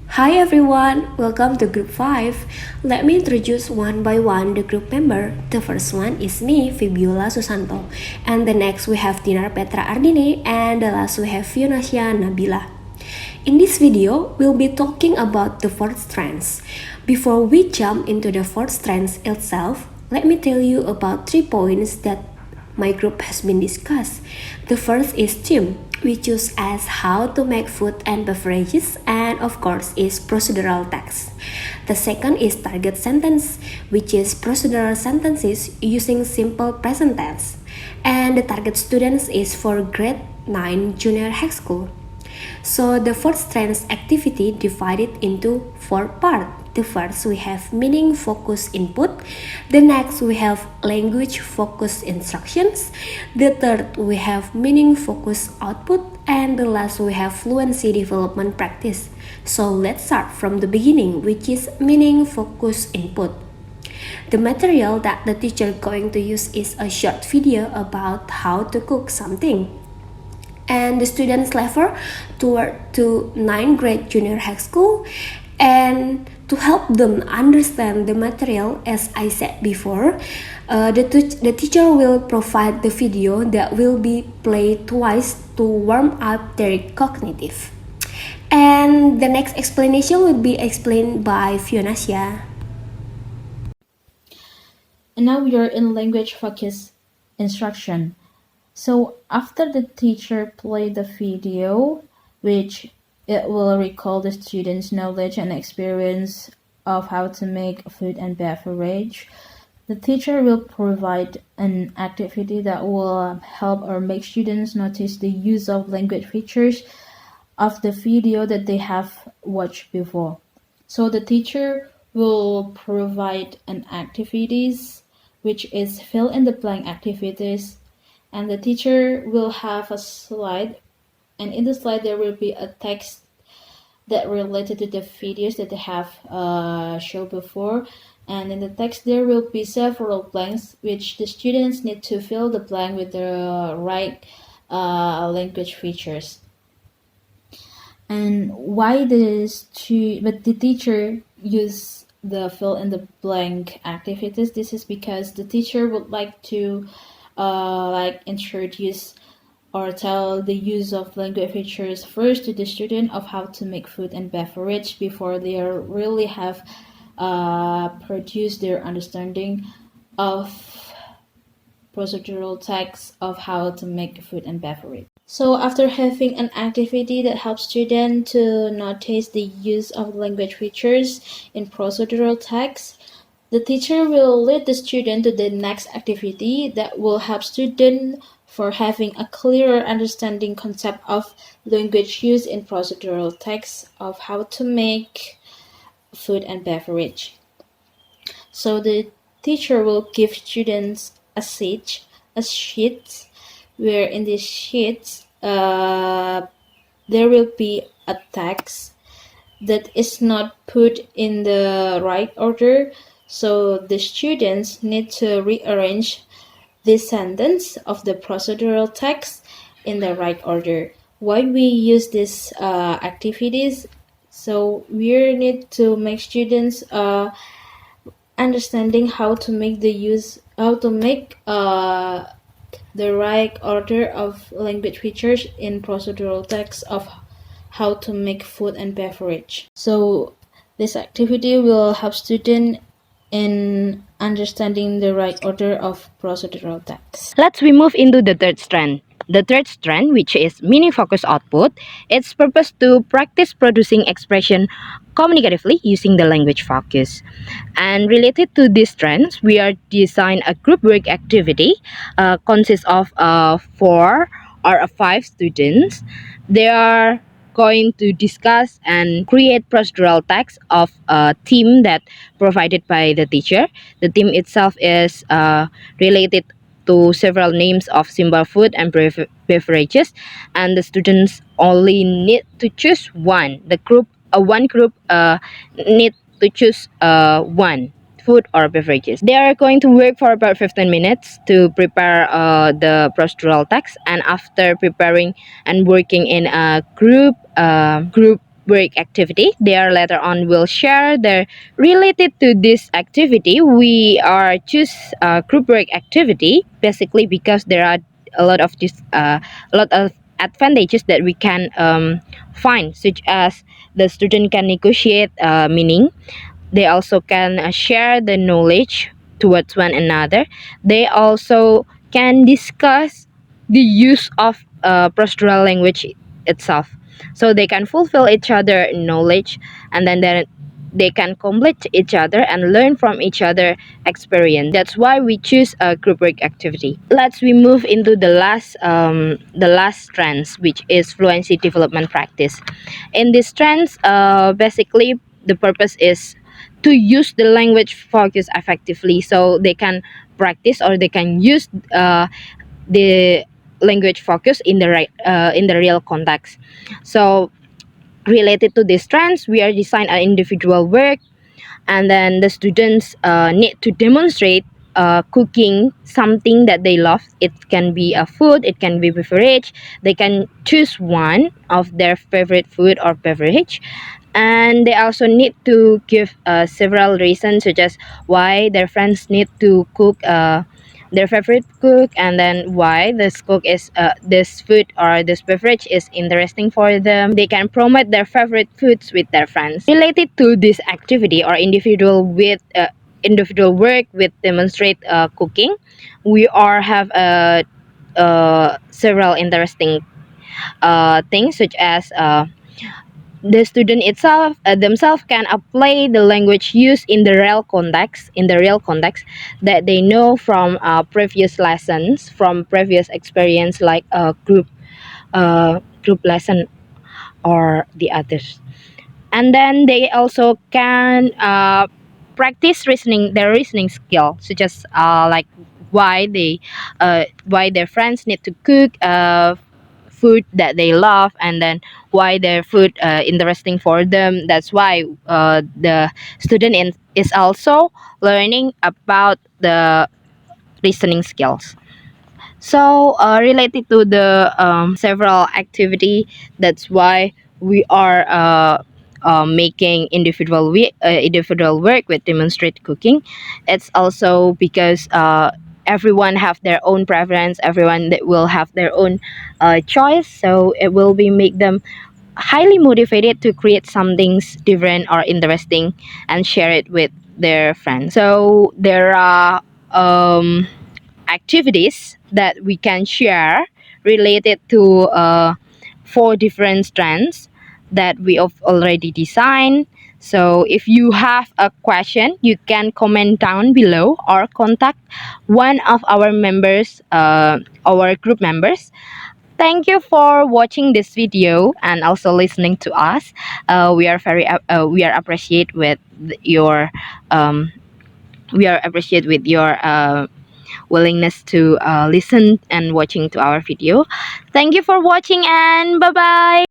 Hi everyone, welcome to group 5. Let me introduce one by one the group member. The first one is me, Febyola Susanto. And the next we have Dinar, Petra, Ardini, and the last we have Vionasya Nabila. In this video, we'll be talking about the fourth strands. Before we jump into the fourth strands itself, let me tell you about 3 points that my group has been discussed. The first is theme, we choose as how to make food and beverages, and of course is procedural text. The second is target sentence, which is procedural sentences using simple present tense. And the target students is for grade 9 junior high school. So the fourth Strands activity divided into 4 parts. The first we have meaning focused input. The next we have language focused instructions. The third we have meaning focused output. And the last we have fluency development practice. So let's start from the beginning, which is meaning focused input. The material that the teacher going to use is a short video about how to cook something, and the students level toward to 9th grade junior high school. And to help them understand the material, as I said before, the teacher will provide the video that will be played twice to warm up their cognitive. And the next explanation will be explained by Vionasya. And now we are in language focused instruction. So after the teacher played the video, which it will recall the students' knowledge and experience of how to make food and beverage, the teacher will provide an activity that will help or make students notice the use of language features of the video that they have watched before. So the teacher will provide an activities which is fill in the blank activities, and the teacher will have a slide, and in the slide there will be a text that related to the videos that they have shown before, and in the text there will be several blanks which the students need to fill the blank with the right language features. And why but the teacher use the fill in the blank activities? This is because the teacher would like to introduce or tell the use of language features first to the student of how to make food and beverage before they really have produced their understanding of procedural text of how to make food and beverage. So after having an activity that helps students to notice the use of language features in procedural text, the teacher will lead the student to the next activity that will help students for having a clearer understanding concept of language use in procedural text of how to make food and beverage. So the teacher will give students a sheet, where in this sheet there will be a text that is not put in the right order, so the students need to rearrange the sentence of the procedural text in the right order. Why we use these activities? So we need to make students understanding how to make the right order of language features in procedural text of how to make food and beverage. So this activity will help students in understanding the right order of procedural text. We move into the third strand. The third strand, which is meaning focused output, it's purpose to practice producing expression communicatively using the language focus. And related to these strands, we are design a group work activity consists of 4 or 5 students. They are going to discuss and create procedural text of a theme that provided by the teacher. The theme itself is related to several names of simple food and beverages, and the students only need to choose one. One group need to choose one food or beverages. They are going to work for about 15 minutes to prepare the procedural text, and after preparing and working in a group work activity. They are later on will share their related to this activity. We are choose group work activity basically because there are a lot of a lot of advantages that we can find, such as the student can negotiate meaning. They also can share the knowledge towards one another. They also can discuss the use of procedural language itself, so they can fulfill each other knowledge, and then they can complete each other and learn from each other experience. That's why we choose a group work activity. Let's we move into the last strands, which is fluency development practice. In this strands, basically the purpose is to use the language focus effectively, so they can practice or they can use the language focus in the real context. So related to these trends, we are design an individual work, and then the students need to demonstrate cooking something that they love. It can be a food, it can be beverage. They can choose one of their favorite food or beverage, and they also need to give several reasons, such as why their friends need to cook their favorite cook, and then why this cook is this food or this beverage is interesting for them. They can promote their favorite foods with their friends. Related to this activity or individual work with demonstrate cooking, we are have several interesting things, such as the student itself themselves can apply the language used in the real context that they know from previous lessons, from previous experience, like a group lesson or the others. And then they also can practice their reasoning skill, such as like why their friends need to cook food that they love, and then why their food interesting for them. That's why the is also learning about the listening skills. So related to the several activity, that's why we are making individual work with demonstrate cooking. It's also because everyone have their own preference, everyone that will have their own choice, so it will be make them highly motivated to create something different or interesting and share it with their friends. So there are activities that we can share related to four different strands that we have already designed. So if you have a question, you can comment down below or contact one of our members, our group members. Thank you for watching this video and also listening to us. We are appreciate with your willingness to listen and watching to our video. Thank you for watching, and bye bye.